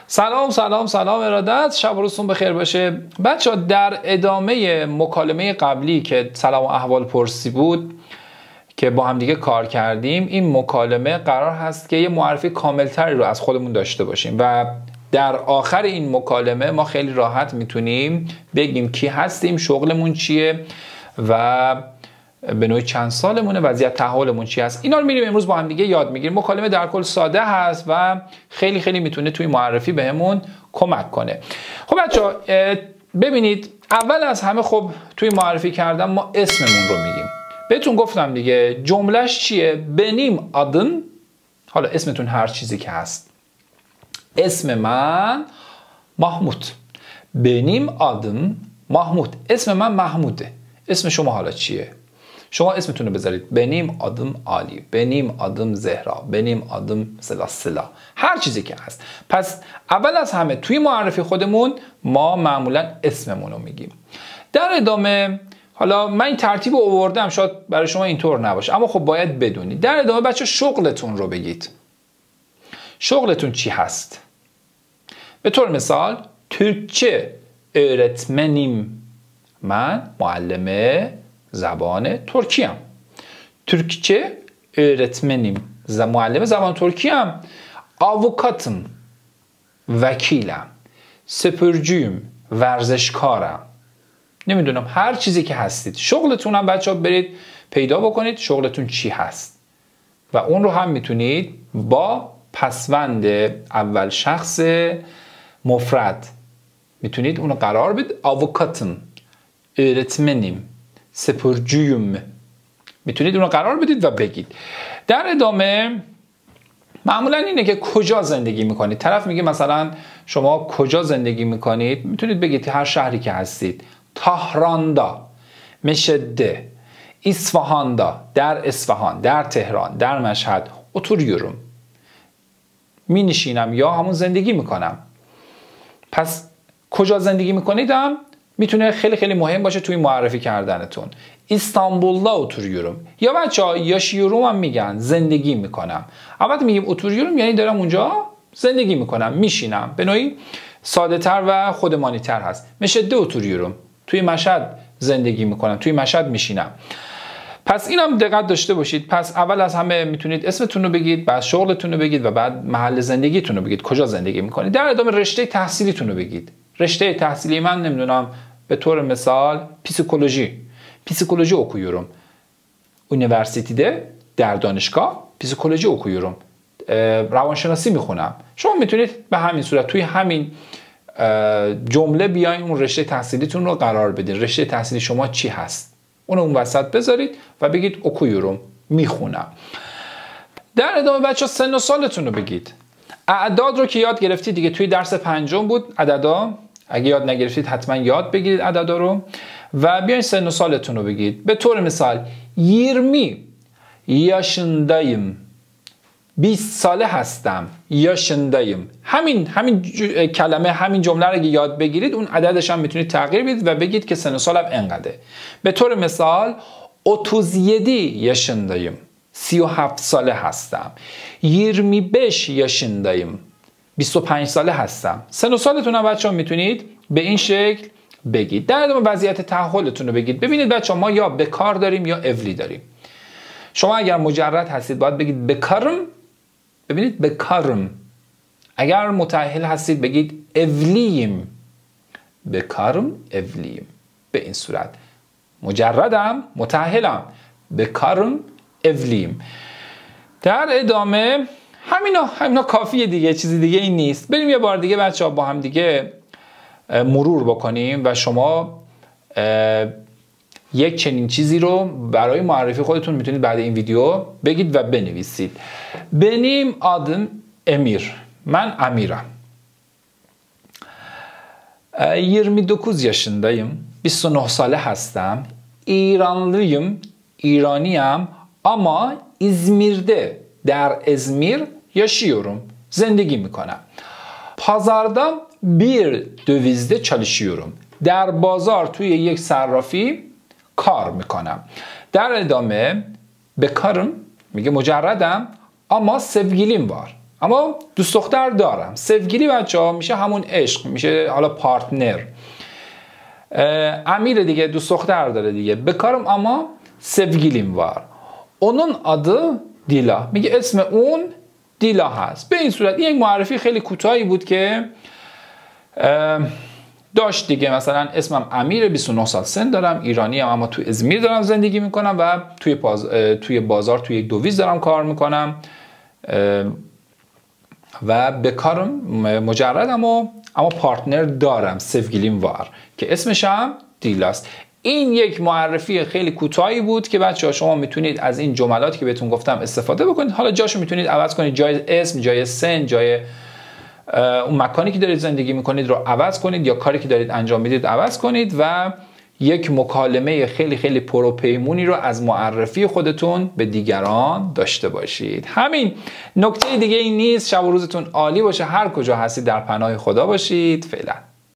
سلام سلام سلام ارادت، شب و روزتون بخیر باشه. بچه‌ها در ادامه مکالمه قبلی که سلام و احوال پرسی بود که با هم دیگه کار کردیم، این مکالمه قرار هست که یه معرفی کاملتری رو از خودمون داشته باشیم و در آخر این مکالمه ما خیلی راحت میتونیم بگیم کی هستیم، شغلمون چیه و به نوعی چند سالمونه، وضعیت تحولمون چی هست. اینا رو میریم امروز با هم دیگه یاد میگیریم. مکالمه در کل ساده هست و خیلی میتونه توی معرفی بهمون کمک کنه. خب بچه‌ها ببینید، اول از همه خب توی معرفی کردن ما اسممون رو میگیم. بهتون گفتم دیگه جملهش چیه؟ بنیم آدم، حالا اسمتون هر چیزی که هست. اسم من محمود. بنیم آدم محمود. اسم من محموده. اسم شما حالا چیه؟ شما اسمتون رو بذارید. بنیم آدم عالی، بنیم آدم زهرا، بنیم آدم سلا، هر چیزی که هست. پس اول از همه توی معرفی خودمون ما معمولا اسممون رو میگیم. در ادامه حالا من این ترتیب رو آوردم، شاید برای شما اینطور نباشه اما خب باید بدونید. در ادامه بچه شغلتون رو بگید. شغلتون چی هست؟ به طور مثال Türkçe öğretmenim. من معلم زبان ترکی ام. Türkçe öğretmenim. معلم زبان ترکی ام. Avukatım. وکیلم. سپرجویم. ورزشکارم. نمیدونم، هر چیزی که هستید. شغلتون هم بچه ها برید پیدا بکنید شغلتون چی هست و اون رو هم میتونید با پسوند اول شخص مفرد میتونید اون رو قرار بدید. Avukatım. öğretmenim. سپرجویم. میتونید اون رو قرار بدید و بگید. در ادامه معمولا اینه که کجا زندگی میکنید. طرف میگه مثلا شما کجا زندگی میکنید، میتونید بگید هر شهری که هستید. تهراندا، مشده، اصفهاندا، در اصفهان، در تهران، در مشهد oturuyorum. می نشینم یا همون زندگی میکنم. پس کجا زندگی میکنید هم میتونه خیلی مهم باشه توی معرفی کردنتون. استانبول'da oturuyorum. یا بچه‌ها yaşıyorum هم میگن، زندگی میکنم. اول میگیم oturuyorum یعنی دارم اونجا زندگی میکنم، میشینم. به نوعی ساده تر و خودمانی تر هست. مشهده oturuyorum. توی مشهد زندگی میکنم، توی مشهد میشینم. پس اینم دقت داشته باشید. پس اول از همه میتونید اسمتون رو بگید، بعد شغلتون رو بگید و بعد محل زندگیتون رو بگید، کجا زندگی میکنید. در ادامه رشته تحصیلیتون رو بگید. رشته تحصیلی من نمیدونم، به طور مثال پسیکولوژی okuyorum. üniversitede در دانشگاه پسیکولوژی okuyorum. روانشناسی میخونم. شما میتونید به همین صورت توی همین جمله بیاین اون رشته تحصیلیتون رو قرار بدین. رشته تحصیلی شما چی هست؟ اون وسط بذارید و بگید okuyorum، میخونم. در ادامه بچه سن و سالتون رو بگید. اعداد رو که یاد گرفتید دیگه، توی درس پنجم بود عددا. اگه یاد نگرفتید حتما یاد بگیرید عددا رو و بیاین سن و سالتون رو بگید. به طور مثال 20 yaşındayım. 20 ساله هستم. yaşındayım. همین کلمه، همین جمله رو اگه یاد بگیرید اون عددش هم میتونید تغییر بدید و بگید که سن و سالم انقدره. به طور مثال 37 yaşındayım. 37 ساله هستم. 25 yaşındayım. 25 ساله هستم. سن و سالتون هم بچه‌ها میتونید به این شکل بگید. در ادامه وضعیت تحولتون رو بگید. ببینید بچه‌ها ما یا بکار داریم یا evli داریم. شما اگر مجرد هستید باید بگید بکارم. ببینید بکارم. اگر متأهل هستید بگید evliyim. بکارم evliyim. به این صورت. مجردم، متأهلم. بکارم evliyim. در ادامه همینا کافیه دیگه، چیزی دیگه این نیست. بریم یه بار دیگه بچه‌ها با هم دیگه مرور بکنیم و شما یک چنین چیزی رو برای معرفی خودتون میتونید بعد این ویدیو بگید و بنویسید. بنیم آدم امیر. من امیرم. 29 yaşındayım. 29 ساله هستم. ایرانlıyım. ایرانیم ama İzmir'de در ازمیر yaşıyorum. زندگی میکنم. Pazarda bir dövizde çalışıyorum. در بازار توی یک صرافی کار میکنم. در ادامه bekarım میگه مجردم ama sevgilim var. اما دوست دختر دارم. سفگیری بچه‌ها میشه همون عشق، میشه حالا پارتنر. امیر دیگه دوست دختر داره دیگه. Bekarım ama sevgilim var. Onun adı Dila. میگه اسم اون دیلا هست. به این صورت این یک معرفی خیلی کوتاهی بود که داشت دیگه. مثلا اسمم امیر، 29 سال سن دارم، ایرانی ام اما تو ازمیر دارم زندگی میکنم و توی بازار توی یک دویز دارم کار میکنم و بکارم مجردم اما پارتنر دارم، sevgilim var که اسمش هم دیلاست. این یک معرفی خیلی کوتاهی بود که بچه‌ها شما میتونید از این جملاتی که بهتون گفتم استفاده بکنید. حالا جاشو میتونید عوض کنید، جای اسم، جای سن، جای اون مکانی که دارید زندگی میکنید رو عوض کنید یا کاری که دارید انجام میدید عوض کنید و یک مکالمه خیلی خیلی پروپیمونی رو از معرفی خودتون به دیگران داشته باشید. همین، نکته دیگه این نیست. شب و روزتون عالی باشه. هر کجا هستید در پناه خدا باشید. فعلا.